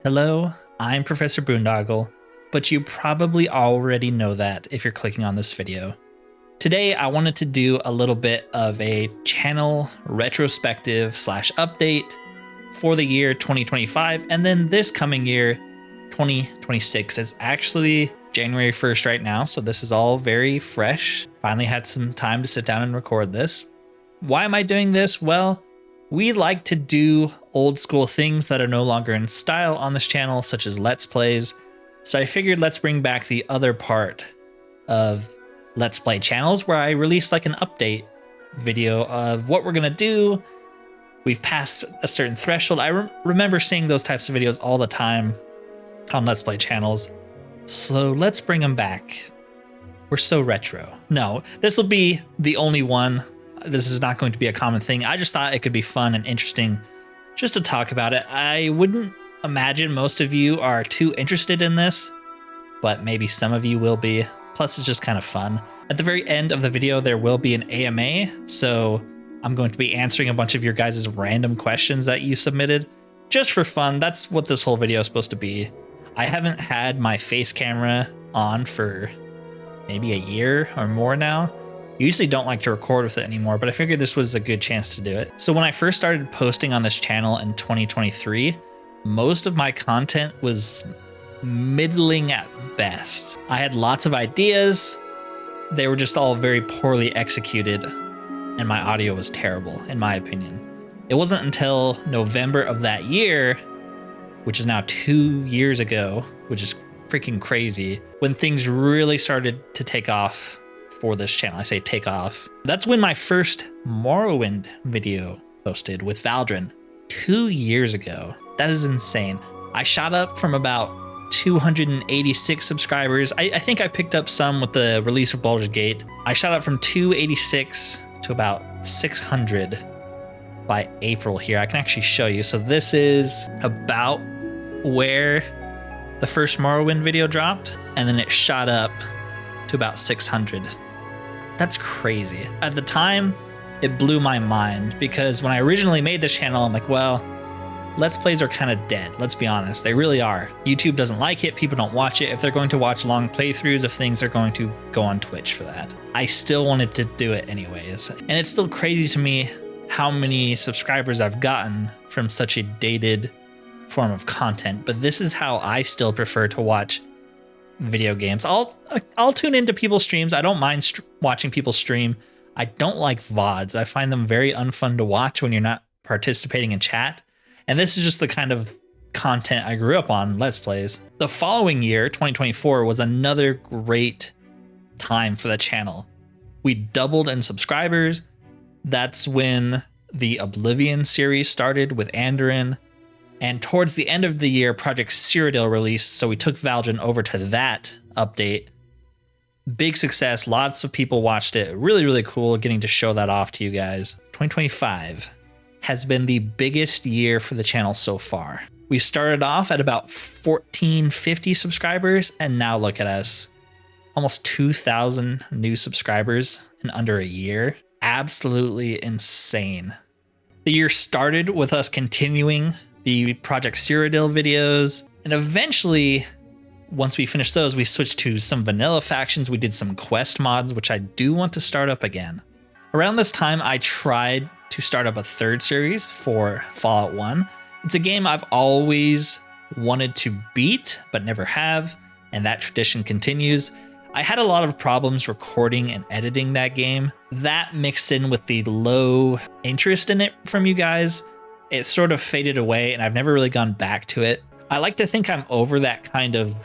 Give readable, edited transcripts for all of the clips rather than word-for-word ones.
Hello, I'm Professor Boondoggle, but you probably already know that if you're clicking on this video. Today, I wanted to do a little bit of a channel retrospective / update for the year 2025, and then this coming year, 2026, is actually January 1st right now, so this is all very fresh. Finally had some time to sit down and record this. Why am I doing this? Well, we like to do old school things that are no longer in style on this channel, such as Let's Plays. So I figured let's bring back the other part of Let's Play channels where I release like an update video of what we're gonna do. We've passed a certain threshold. I remember seeing those types of videos all the time on Let's Play channels. So let's bring them back. We're so retro. No, this will be the only one. This is not going to be a common thing. I just thought it could be fun and interesting just to talk about it. I wouldn't imagine most of you are too interested in this, but maybe some of you will be. Plus, it's just kind of fun. At the very end of the video, there will be an AMA, so I'm going to be answering a bunch of your guys' random questions that you submitted just for fun. That's what this whole video is supposed to be. I haven't had my face camera on for maybe a year or more now. Usually don't like to record with it anymore, but I figured this was a good chance to do it. So when I first started posting on this channel in 2023, most of my content was middling at best. I had lots of ideas. They were just all very poorly executed, and my audio was terrible, in my opinion. It wasn't until November of that year, which is now 2 years ago, which is freaking crazy, when things really started to take off for this channel. I say take off. That's when my first Morrowind video posted with Valdrin 2 years ago. That is insane. I shot up from about 286 subscribers. I think I picked up some with the release of Baldur's Gate. I shot up from 286 to about 600 by April here. I can actually show you. So this is about where the first Morrowind video dropped, and then it shot up to about 600. That's crazy. At the time, it blew my mind because when I originally made this channel, I'm like, well, Let's Plays are kind of dead. Let's be honest. They really are. YouTube doesn't like it. People don't watch it. If they're going to watch long playthroughs of things, they're going to go on Twitch for that. I still wanted to do it anyways. And it's still crazy to me how many subscribers I've gotten from such a dated form of content. But this is how I still prefer to watch video games. I'll tune into people's streams. I don't mind watching people stream. I don't like VODs. I find them very unfun to watch when you're not participating in chat. And this is just the kind of content I grew up on, Let's Plays. The following year, 2024, was another great time for the channel. We doubled in subscribers. That's when the Oblivion series started with Andorin. And towards the end of the year, Project Cyrodiil released, so we took Valdrin over to that update. Big success, lots of people watched it. Really, really cool getting to show that off to you guys. 2025 has been the biggest year for the channel so far. We started off at about 1,450 subscribers, and now look at us. Almost 2,000 new subscribers in under a year. Absolutely insane. The year started with us continuing the Project Cyrodiil videos, and eventually, once we finished those, we switched to some vanilla factions. We did some quest mods, which I do want to start up again. Around this time, I tried to start up a third series for Fallout 1. It's a game I've always wanted to beat, but never have, and that tradition continues. I had a lot of problems recording and editing that game. That mixed in with the low interest in it from you guys, it sort of faded away, and I've never really gone back to it. I like to think I'm over that kind of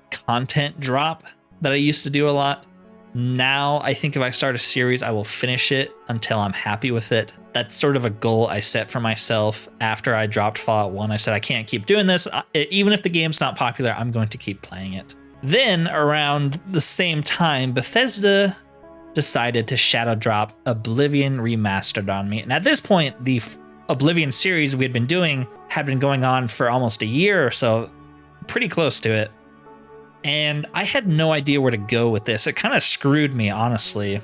content drop that I used to do a lot. Now, I think if I start a series, I will finish it until I'm happy with it. That's sort of a goal I set for myself after I dropped Fallout 1. I said, I can't keep doing this. Even if the game's not popular, I'm going to keep playing it. Then, around the same time, Bethesda decided to shadow drop Oblivion Remastered on me. And at this point, the Oblivion series we had been doing had been going on for almost a year or so, pretty close to it. And I had no idea where to go with this. It kind of screwed me, honestly.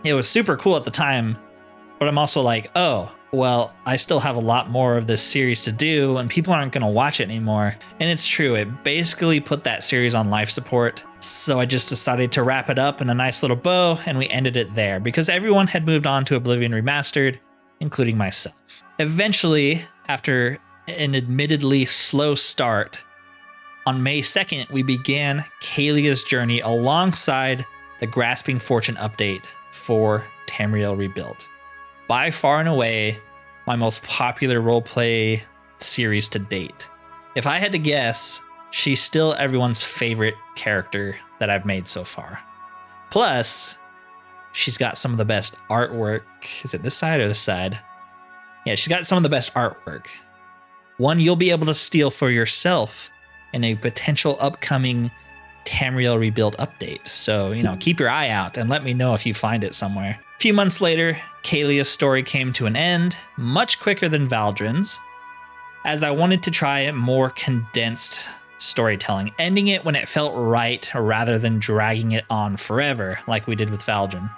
It was super cool at the time, But I'm also like, oh, well, I still have a lot more of this series to do and people aren't going to watch it anymore. And it's true, it basically put that series on life support. So I just decided to wrap it up in a nice little bow, and we ended it there because everyone had moved on to Oblivion Remastered, including myself. Eventually, after an admittedly slow start, on May 2nd, we began Kalia's journey alongside the Grasping Fortune update for Tamriel Rebuilt. By far and away, my most popular roleplay series to date. If I had to guess, she's still everyone's favorite character that I've made so far. Plus, she's got some of the best artwork. Is it this side or this side? Yeah, she's got some of the best artwork. One you'll be able to steal for yourself in a potential upcoming Tamriel Rebuilt update. So, keep your eye out and let me know if you find it somewhere. A few months later, Kalia's story came to an end, much quicker than Valdrin's, as I wanted to try more condensed storytelling, ending it when it felt right rather than dragging it on forever like we did with Valdrin.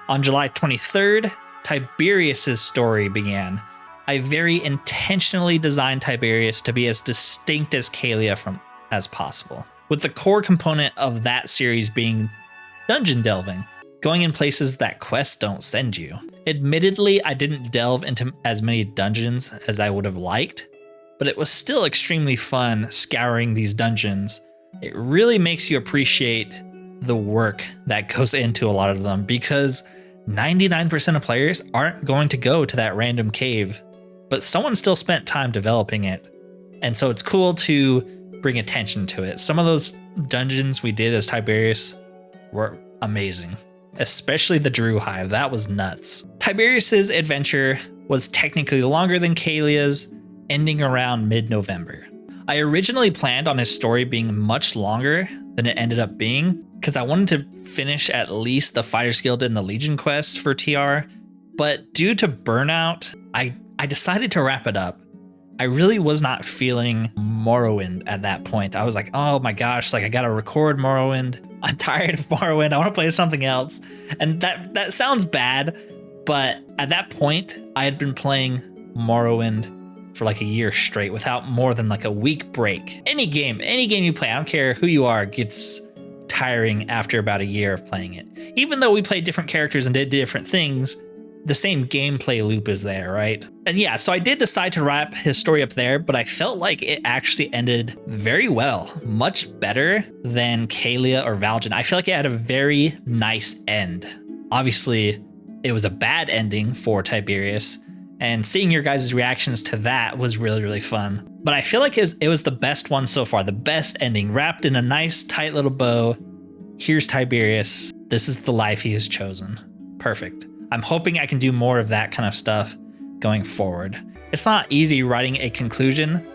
On July 23rd, Tiberius's story began. I very intentionally designed Tiberius to be as distinct as Kalia as possible, with the core component of that series being dungeon delving, going in places that quests don't send you. Admittedly, I didn't delve into as many dungeons as I would have liked, but it was still extremely fun scouring these dungeons. It really makes you appreciate the work that goes into a lot of them, because 99% of players aren't going to go to that random cave, but someone still spent time developing it. And so it's cool to bring attention to it. Some of those dungeons we did as Tiberius were amazing, especially the Drew Hive. That was nuts. Tiberius's adventure was technically longer than Kalia's, ending around mid-November. I originally planned on his story being much longer than it ended up being, because I wanted to finish at least the Fighters Guild and the Legion quest for TR, but due to burnout, I decided to wrap it up. I really was not feeling Morrowind at that point. I was like, oh my gosh, I gotta record Morrowind. I'm tired of Morrowind. I want to play something else. And that sounds bad, but at that point, I had been playing Morrowind for a year straight without more than a week break. Any game you play, I don't care who you are, gets tiring after about a year of playing it. Even though we played different characters and did different things, the same gameplay loop is there, right? And yeah, so I did decide to wrap his story up there, but I felt like it actually ended very well, much better than Kalia or Valdrin. I feel like it had a very nice end. Obviously, it was a bad ending for Tiberius, and seeing your guys' reactions to that was really, really fun. But I feel like it was the best one so far, the best ending, wrapped in a nice, tight little bow. Here's Tiberius. This is the life he has chosen. Perfect. I'm hoping I can do more of that kind of stuff going forward. It's not easy writing a conclusion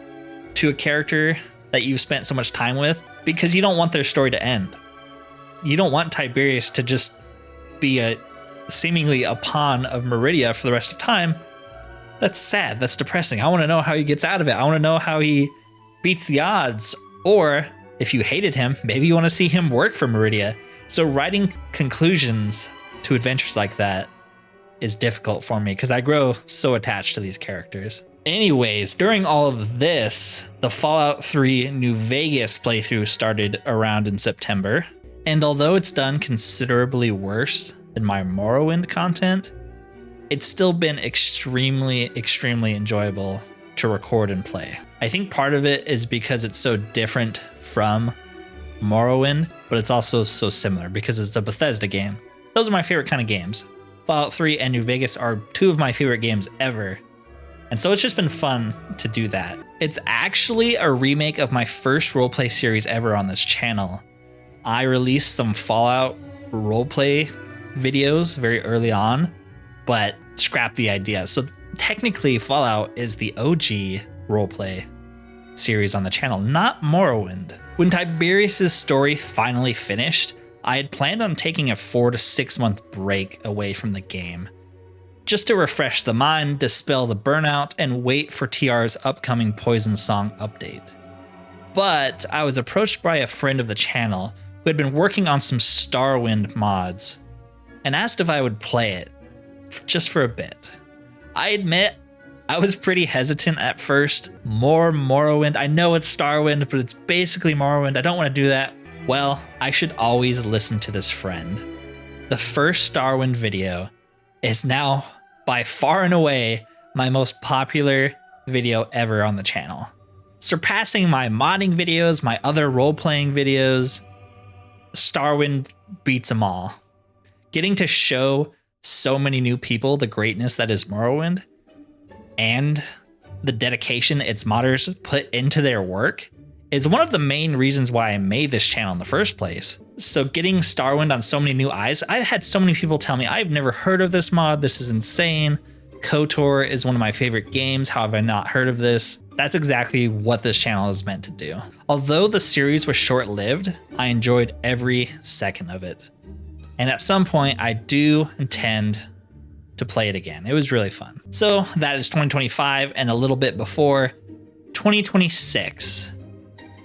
to a character that you've spent so much time with, because you don't want their story to end. You don't want Tiberius to just be seemingly a pawn of Meridia for the rest of time. That's sad. That's depressing. I want to know how he gets out of it. I want to know how he beats the odds. Or if you hated him, maybe you want to see him work for Meridia. So writing conclusions to adventures like that is difficult for me because I grow so attached to these characters. Anyways, during all of this, the Fallout 3 New Vegas playthrough started around in September. And although it's done considerably worse than my Morrowind content, it's still been extremely, extremely enjoyable to record and play. I think part of it is because it's so different from Morrowind, but it's also so similar because it's a Bethesda game. Those are my favorite kind of games. Fallout 3 and New Vegas are two of my favorite games ever. And so it's just been fun to do that. It's actually a remake of my first roleplay series ever on this channel. I released some Fallout roleplay videos very early on, but scrap the idea. So technically Fallout is the OG roleplay series on the channel, not Morrowind. When Tiberius's story finally finished, I had planned on taking a 4 to 6 month break away from the game, just to refresh the mind, dispel the burnout, and wait for TR's upcoming Poison Song update. But I was approached by a friend of the channel who had been working on some Starwind mods and asked if I would play it. just for a bit. I admit I was pretty hesitant at first. More Morrowind. I know it's Starwind, but it's basically Morrowind. I don't want to do that. Well, I should always listen to this friend. The first Starwind video is now by far and away my most popular video ever on the channel, surpassing my modding videos, my other role-playing videos. Starwind beats them all. Getting to show so many new people the greatness that is Morrowind and the dedication its modders put into their work is one of the main reasons why I made this channel in the first place. So getting Starwind on so many new eyes, I had so many people tell me, I've never heard of this mod, this is insane. KOTOR is one of my favorite games, how have I not heard of this? That's exactly what this channel is meant to do. Although the series was short-lived, I enjoyed every second of it. And at some point, I do intend to play it again. It was really fun. So that is 2025, and a little bit before 2026.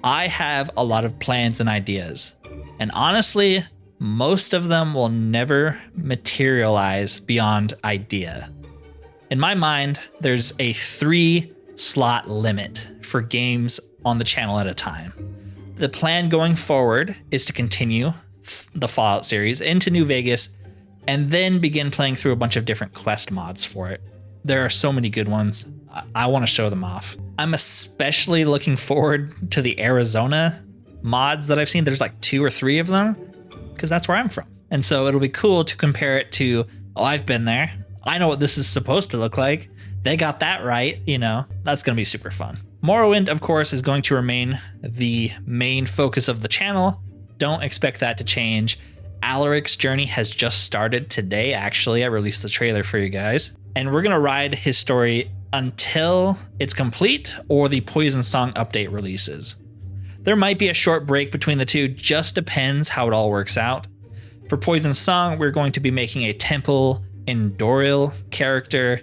I have a lot of plans and ideas, and honestly, most of them will never materialize beyond idea. In my mind, there's a 3-slot limit for games on the channel at a time. The plan going forward is to continue the Fallout series into New Vegas and then begin playing through a bunch of different quest mods for it. There are so many good ones. I want to show them off. I'm especially looking forward to the Arizona mods that I've seen. There's like 2 or 3 of them because that's where I'm from. And so it'll be cool to compare it to, oh, I've been there. I know what this is supposed to look like. They got that right, you know, that's going to be super fun. Morrowind, of course, is going to remain the main focus of the channel. Don't expect that to change. Alaric's journey has just started today, actually. I released the trailer for you guys. And we're going to ride his story until it's complete or the Poison Song update releases. There might be a short break between the two, just depends how it all works out. For Poison Song, we're going to be making a Temple and Doril character,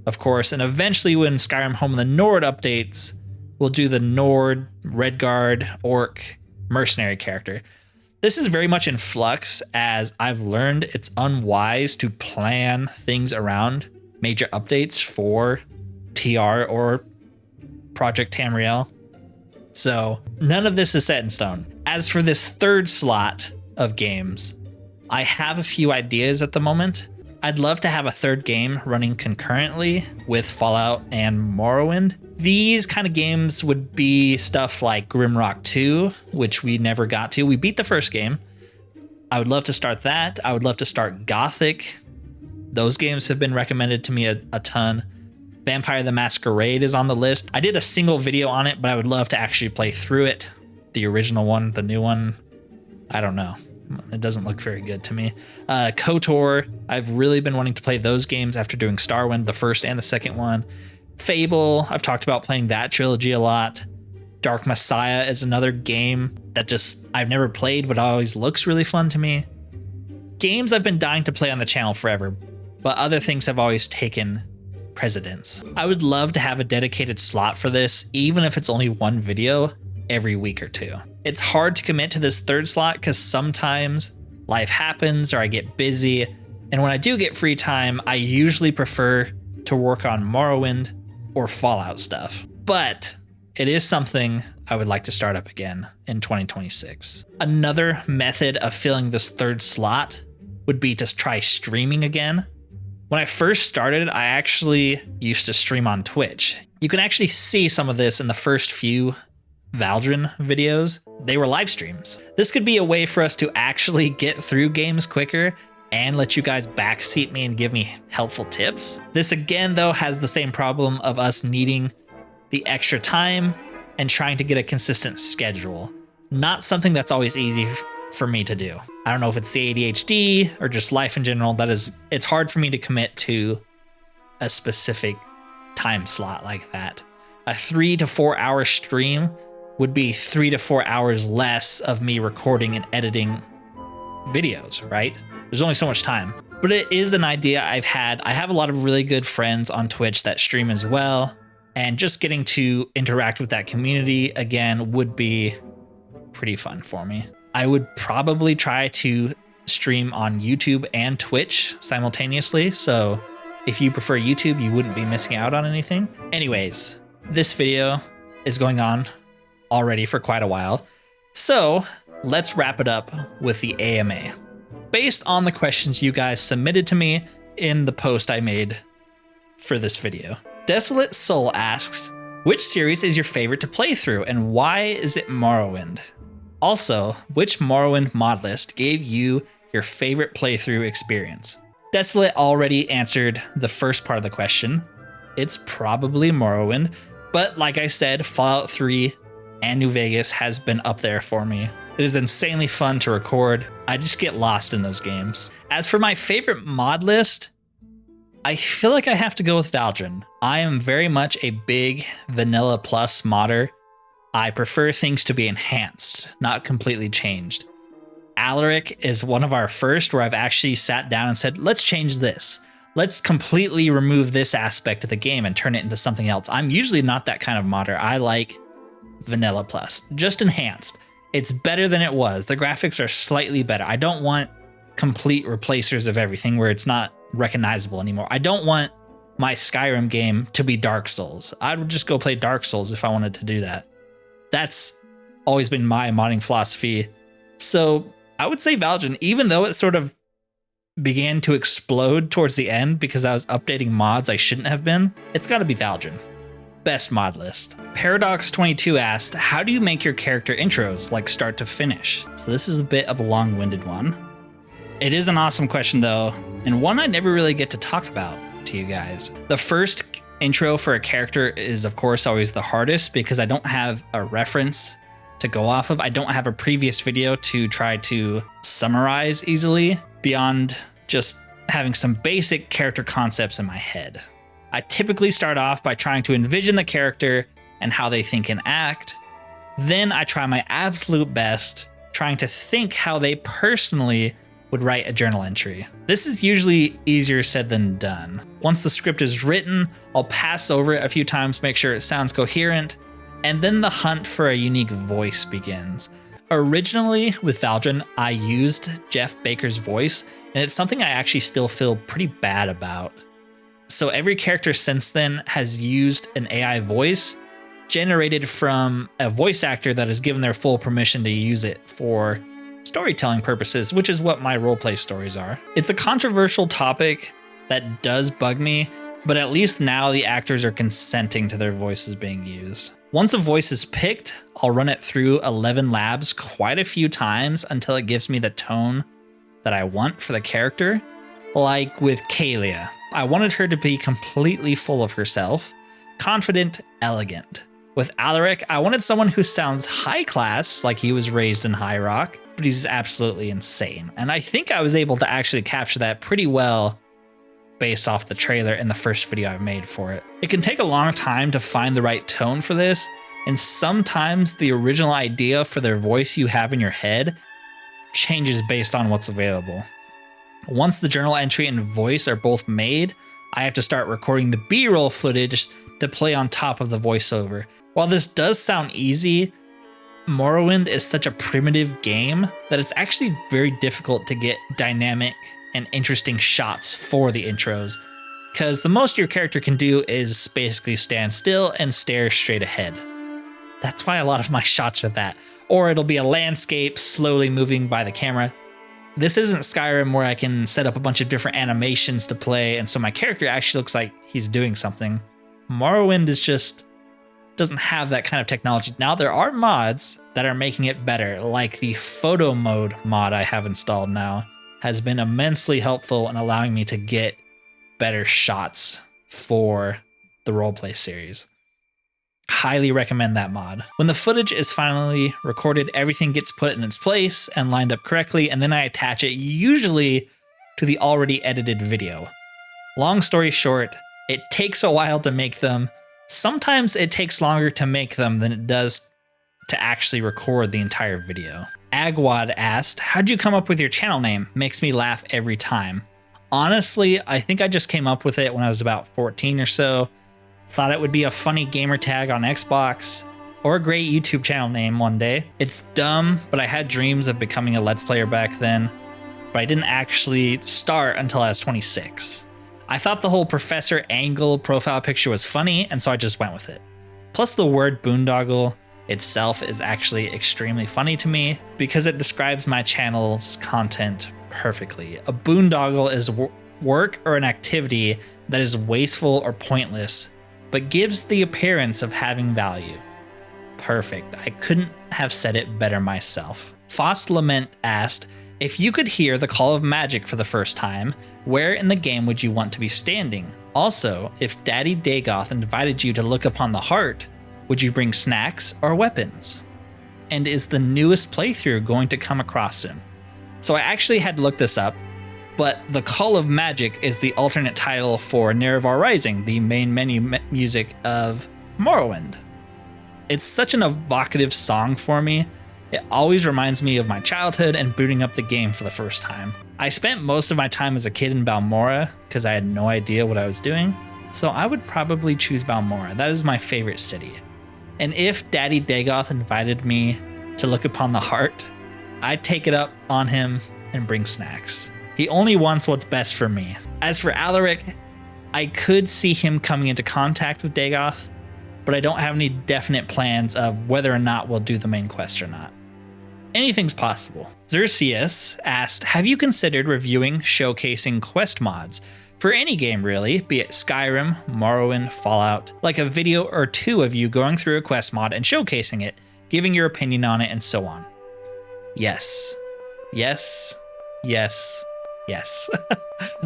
of course, and eventually when Skyrim Home of the Nord updates, we'll do the Nord, Redguard, Orc, mercenary character. This is very much in flux, as I've learned it's unwise to plan things around major updates for TR or Project Tamriel. So none of this is set in stone. As for this 3rd slot of games, I have a few ideas at the moment. I'd love to have a 3rd game running concurrently with Fallout and Morrowind. These kind of games would be stuff like Grimrock 2, which we never got to. We beat the first game. I would love to start that. I would love to start Gothic. Those games have been recommended to me a ton. Vampire the Masquerade is on the list. I did a single video on it, but I would love to actually play through it. The original one, the new one, I don't know. It doesn't look very good to me. KOTOR, I've really been wanting to play those games after doing Starwind, the first and the second one. Fable, I've talked about playing that trilogy a lot. Dark Messiah is another game that just I've never played, but always looks really fun to me. Games I've been dying to play on the channel forever, but other things have always taken precedence. I would love to have a dedicated slot for this, even if it's only one video every week or two. It's hard to commit to this 3rd slot because sometimes life happens or I get busy. And when I do get free time, I usually prefer to work on Morrowind or Fallout stuff. But it is something I would like to start up again in 2026. Another method of filling this 3rd slot would be to try streaming again. When I first started, I actually used to stream on Twitch. You can actually see some of this in the first few Valdrin videos. They were live streams. This could be a way for us to actually get through games quicker and let you guys backseat me and give me helpful tips. This again, though, has the same problem of us needing the extra time and trying to get a consistent schedule. Not something that's always easy for me to do. I don't know if it's the ADHD or just life in general. It's hard for me to commit to a specific time slot like that. A 3 to 4 hour stream would be 3 to 4 hours less of me recording and editing videos, right? There's only so much time. But it is an idea I've had. I have a lot of really good friends on Twitch that stream as well, and just getting to interact with that community again would be pretty fun for me. I would probably try to stream on YouTube and Twitch simultaneously, so if you prefer YouTube, you wouldn't be missing out on anything. Anyways, this video is going on already for quite a while, so let's wrap it up with the AMA. Based on the questions you guys submitted to me in the post I made for this video. Desolate Soul asks, which series is your favorite to play through and why is it Morrowind? Also, which Morrowind mod list gave you your favorite playthrough experience? Desolate already answered the first part of the question. It's probably Morrowind, but like I said, Fallout 3 and New Vegas has been up there for me. It is insanely fun to record. I just get lost in those games. As for my favorite mod list, I feel like I have to go with Valdrin. I am very much a big Vanilla Plus modder. I prefer things to be enhanced, not completely changed. Alaric is one of our first where I've actually sat down and said, let's change this. Let's completely remove this aspect of the game and turn it into something else. I'm usually not that kind of modder. I like Vanilla Plus, just enhanced. It's better than it was. The graphics are slightly better. I don't want complete replacers of everything where it's not recognizable anymore. I don't want my Skyrim game to be Dark Souls. I would just go play Dark Souls if I wanted to do that. That's always been my modding philosophy. So I would say Valdrin, even though it sort of began to explode towards the end because I was updating mods I shouldn't have been, it's got to be Valdrin. Best mod list. Paradox22 asked, how do you make your character intros, like start to finish? So this is a bit of a long-winded one. It is an awesome question though, and one I never really get to talk about to you guys. The first intro for a character is of course always the hardest because I don't have a reference to go off of. I don't have a previous video to try to summarize easily beyond just having some basic character concepts in my head. I typically start off by trying to envision the character and how they think and act. Then I try my absolute best trying to think how they personally would write a journal entry. This is usually easier said than done. Once the script is written, I'll pass over it a few times, make sure it sounds coherent, and then the hunt for a unique voice begins. Originally with Valdrin, I used Jeff Baker's voice, and it's something I actually still feel pretty bad about. So every character since then has used an AI voice generated from a voice actor that has given their full permission to use it for storytelling purposes, which is what my roleplay stories are. It's a controversial topic that does bug me, but at least now the actors are consenting to their voices being used. Once a voice is picked, I'll run it through 11 labs quite a few times until it gives me the tone that I want for the character. Like with Kalia, I wanted her to be completely full of herself, confident, elegant. With Alaric, I wanted someone who sounds high class, like he was raised in High Rock, but he's absolutely insane. And I think I was able to actually capture that pretty well based off the trailer and the first video I've made for it. It can take a long time to find the right tone for this, and sometimes the original idea for their voice you have in your head changes based on what's available. Once the journal entry and voice are both made, I have to start recording the B-roll footage to play on top of the voiceover. While this does sound easy, Morrowind is such a primitive game that it's actually very difficult to get dynamic and interesting shots for the intros, because the most your character can do is basically stand still and stare straight ahead. That's why a lot of my shots are that. Or it'll be a landscape slowly moving by the camera. This isn't Skyrim where I can set up a bunch of different animations to play, and so my character actually looks like he's doing something. Morrowind is just doesn't have that kind of technology. Now there are mods that are making it better, like the photo mode mod I have installed now has been immensely helpful in allowing me to get better shots for the roleplay series. Highly recommend that mod. When the footage is finally recorded, everything gets put in its place and lined up correctly, and then I attach it usually to the already edited video. Long story short, it takes a while to make them. Sometimes it takes longer to make them than it does to actually record the entire video. Agwad asked, how'd you come up with your channel name? Makes me laugh every time. Honestly, I think I just came up with it when I was about 14 or so. Thought it would be a funny gamer tag on Xbox, or a great YouTube channel name one day. It's dumb, but I had dreams of becoming a Let's Player back then. but I didn't actually start until I was 26. I thought the whole Professor Angle profile picture was funny, and so I just went with it. Plus, the word boondoggle itself is actually extremely funny to me because it describes my channel's content perfectly. A boondoggle is work or an activity that is wasteful or pointless, but gives the appearance of having value. Perfect. I couldn't have said it better myself. Fost Lament asked, if you could hear the call of magic for the first time, where in the game would you want to be standing? Also, if Daddy Dagoth invited you to look upon the heart, would you bring snacks or weapons? And is the newest playthrough going to come across him? So I actually had to look this up, but the Call of Magic is the alternate title for Nerevar Rising, the main menu music of Morrowind. It's such an evocative song for me. It always reminds me of my childhood and booting up the game for the first time. I spent most of my time as a kid in Balmora because I had no idea what I was doing, so I would probably choose Balmora. That is my favorite city. And if Daddy Dagoth invited me to look upon the heart, I'd take it up on him and bring snacks. He only wants what's best for me. As for Alaric, I could see him coming into contact with Dagoth, but I don't have any definite plans of whether or not we'll do the main quest or not. Anything's possible. Xerxes asked, have you considered reviewing showcasing quest mods? For any game really, be it Skyrim, Morrowind, Fallout, like a video or two of you going through a quest mod and showcasing it, giving your opinion on it and so on. Yes. Yes. Yes. Yes.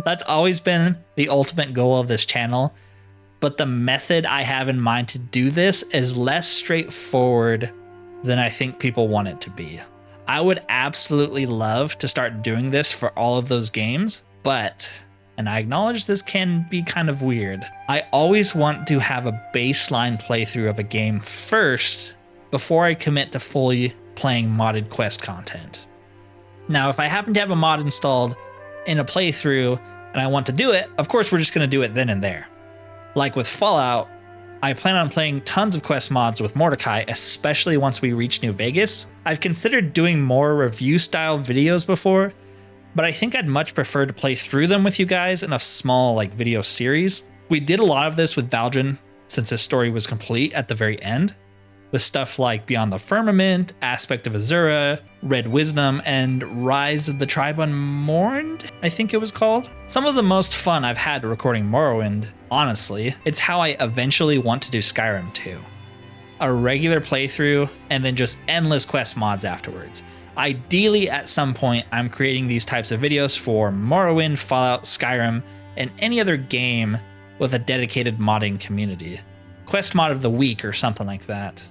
That's always been the ultimate goal of this channel, but the method I have in mind to do this is less straightforward than I think people want it to be. I would absolutely love to start doing this for all of those games, but, and I acknowledge this can be kind of weird, I always want to have a baseline playthrough of a game first before I commit to fully playing modded quest content. Now, if I happen to have a mod installed in a playthrough and I want to do it, of course we're just going to do it then and there. Like with Fallout, I plan on playing tons of quest mods with Mordecai, especially once we reach New Vegas. I've considered doing more review-style videos before, but I think I'd much prefer to play through them with you guys in a small video series. We did a lot of this with Valdrin since his story was complete at the very end, with stuff like Beyond the Firmament, Aspect of Azura, Red Wisdom, and Rise of the Tribe Unmourned, I think it was called. Some of the most fun I've had recording Morrowind, honestly. It's how I eventually want to do Skyrim too. A regular playthrough, and then just endless quest mods afterwards. Ideally, at some point, I'm creating these types of videos for Morrowind, Fallout, Skyrim, and any other game with a dedicated modding community. Quest mod of the week or something like that.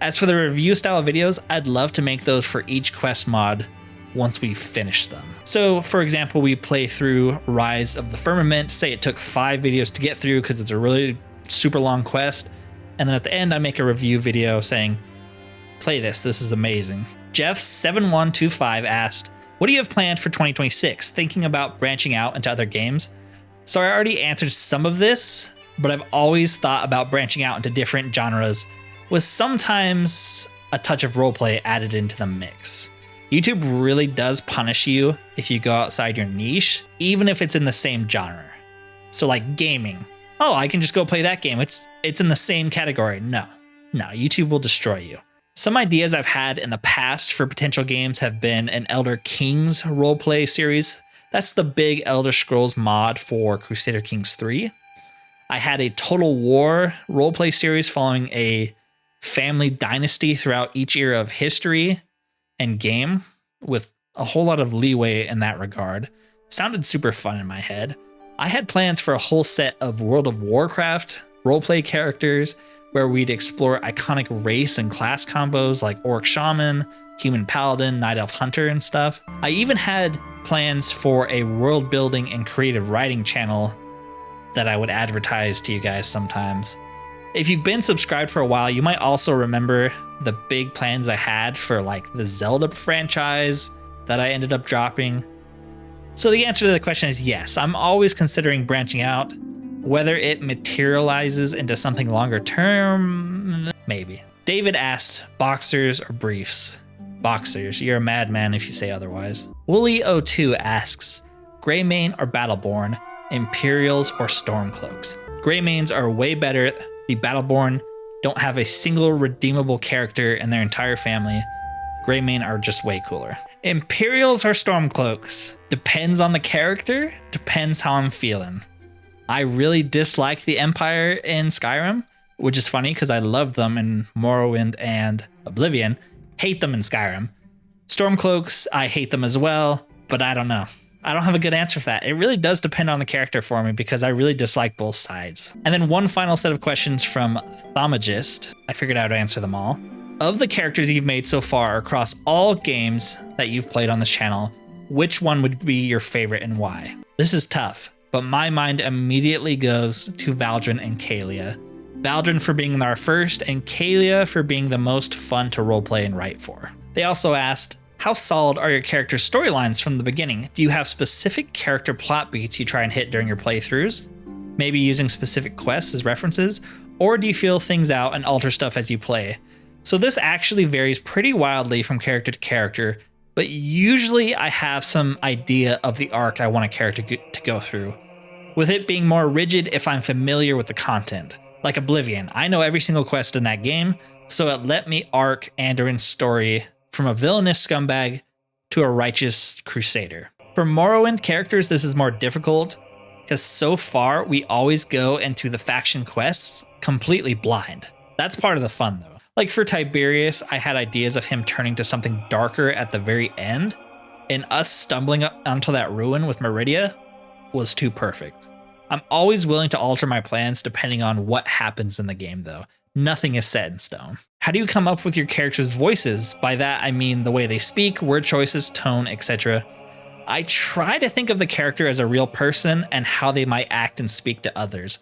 As for the review style videos, I'd love to make those for each quest mod once we finish them. So for example, we play through Rise of the Firmament, say it took 5 videos to get through because it's a really super long quest, and then at the end I make a review video saying, play this is amazing. Jeff7125 asked, what do you have planned for 2026? Thinking about branching out into other games? So I already answered some of this, but I've always thought about branching out into different genres with sometimes a touch of roleplay added into the mix. YouTube really does punish you if you go outside your niche, even if it's in the same genre. So like gaming. Oh, I can just go play that game. It's in the same category. No, YouTube will destroy you. Some ideas I've had in the past for potential games have been an Elder Kings roleplay series. That's the big Elder Scrolls mod for Crusader Kings 3. I had a Total War roleplay series following a family dynasty throughout each era of history and game, with a whole lot of leeway in that regard. Sounded super fun in my head. I had plans for a whole set of World of Warcraft roleplay characters where we'd explore iconic race and class combos like Orc Shaman, Human Paladin, Night Elf Hunter, and stuff. I even had plans for a world building and creative writing channel that I would advertise to you guys sometimes. If you've been subscribed for a while, you might also remember the big plans I had for the Zelda franchise that I ended up dropping. So the answer to the question is yes, I'm always considering branching out. Whether it materializes into something longer term, maybe. David asked, boxers or briefs? Boxers, you're a madman if you say otherwise. Wooly02 asks, Greymane or Battleborn, Imperials or Stormcloaks? Greymanes are way better. The Battleborn don't have a single redeemable character in their entire family. Greymane are just way cooler. Imperials or Stormcloaks? Depends on the character, depends how I'm feeling. I really dislike the Empire in Skyrim, which is funny because I loved them in Morrowind and Oblivion. Hate them in Skyrim. Stormcloaks, I hate them as well, but I don't know. I don't have a good answer for that. It really does depend on the character for me because I really dislike both sides. And then one final set of questions from Thomagist. I figured out how to answer them all. Of the characters you've made so far across all games that you've played on this channel, which one would be your favorite and why? This is tough, but my mind immediately goes to Valdrin and Kaelia. Valdrin for being our first, and Kaelia for being the most fun to roleplay and write for. They also asked, how solid are your characters' storylines from the beginning? Do you have specific character plot beats you try and hit during your playthroughs? Maybe using specific quests as references? Or do you feel things out and alter stuff as you play? So this actually varies pretty wildly from character to character, but usually I have some idea of the arc I want a character to go through, with it being more rigid if I'm familiar with the content. Like Oblivion, I know every single quest in that game, so it let me arc Anduin's story from a villainous scumbag to a righteous crusader. For Morrowind characters, this is more difficult, because so far we always go into the faction quests completely blind. That's part of the fun though. Like for Tiberius, I had ideas of him turning to something darker at the very end, and us stumbling up onto that ruin with Meridia was too perfect. I'm always willing to alter my plans depending on what happens in the game though. Nothing is set in stone. How do you come up with your characters' voices? By that I mean the way they speak, word choices, tone, etc. I try to think of the character as a real person and how they might act and speak to others.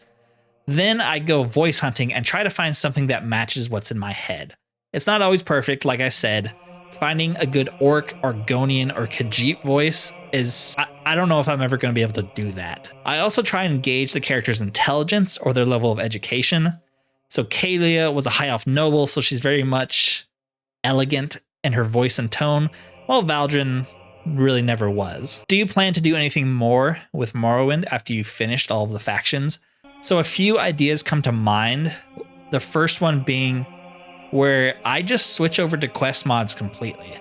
Then I go voice hunting and try to find something that matches what's in my head. It's not always perfect, like I said. Finding a good Orc, Argonian, or Khajiit voice is... I don't know if I'm ever going to be able to do that. I also try and gauge the character's intelligence or their level of education. So Kaelia was a high elf noble, so she's very much elegant in her voice and tone, while Valdrin really never was. Do you plan to do anything more with Morrowind after you've finished all of the factions? So a few ideas come to mind. The first one being where I just switch over to quest mods completely,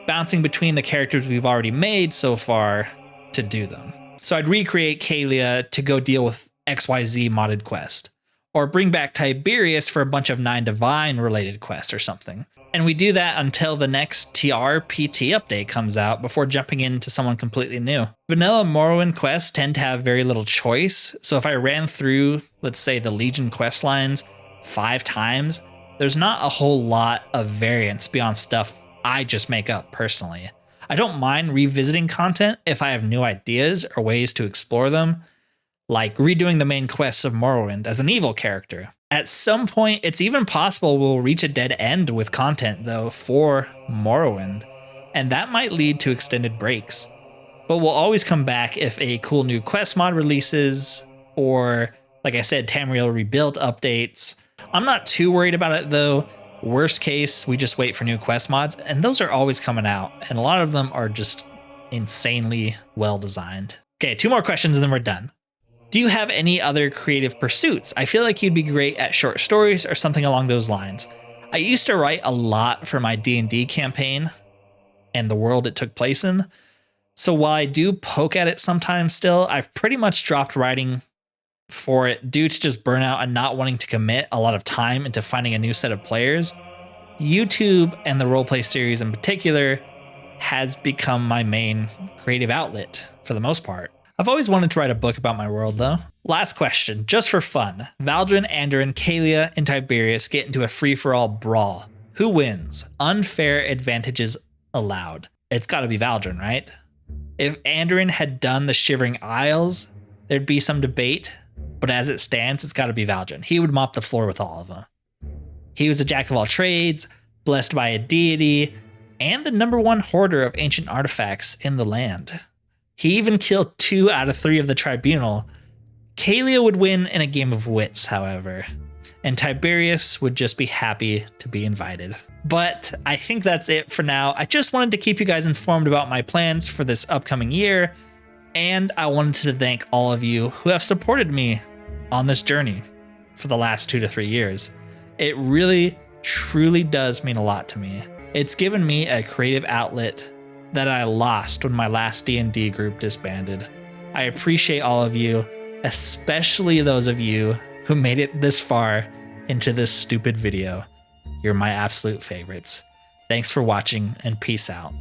bouncing between the characters we've already made so far to do them. So I'd recreate Kaelia to go deal with XYZ modded quest, or bring back Tiberius for a bunch of 9 Divine related quests or something. And we do that until the next TRPT update comes out before jumping into someone completely new. Vanilla Morrowind quests tend to have very little choice, so if I ran through, let's say, the Legion quest lines 5 times, there's not a whole lot of variance beyond stuff I just make up personally. I don't mind revisiting content if I have new ideas or ways to explore them, like redoing the main quests of Morrowind as an evil character. At some point, it's even possible we'll reach a dead end with content though for Morrowind, and that might lead to extended breaks. But we'll always come back if a cool new quest mod releases, or like I said, Tamriel Rebuilt updates. I'm not too worried about it though. Worst case, we just wait for new quest mods, and those are always coming out, and a lot of them are just insanely well designed. Okay, 2 more questions and then we're done. Do you have any other creative pursuits? I feel like you'd be great at short stories or something along those lines. I used to write a lot for my D&D campaign and the world it took place in, so while I do poke at it sometimes still, I've pretty much dropped writing for it due to just burnout and not wanting to commit a lot of time into finding a new set of players. YouTube and the roleplay series in particular has become my main creative outlet for the most part. I've always wanted to write a book about my world though. Last question, just for fun. Valdrin, Anduin, Kaelia, and Tiberius get into a free-for-all brawl. Who wins? Unfair advantages allowed. It's gotta be Valdrin, right? If Anduin had done the Shivering Isles, there'd be some debate, but as it stands, it's gotta be Valdrin. He would mop the floor with all of them. He was a jack of all trades, blessed by a deity, and the #1 hoarder of ancient artifacts in the land. He even killed 2 out of 3 of the tribunal. Kaelia would win in a game of wits, however, and Tiberius would just be happy to be invited. But I think that's it for now. I just wanted to keep you guys informed about my plans for this upcoming year, and I wanted to thank all of you who have supported me on this journey for the last 2 to 3 years. It really, truly does mean a lot to me. It's given me a creative outlet that I lost when my last D&D group disbanded. I appreciate all of you, especially those of you who made it this far into this stupid video. You're my absolute favorites. Thanks for watching, and peace out.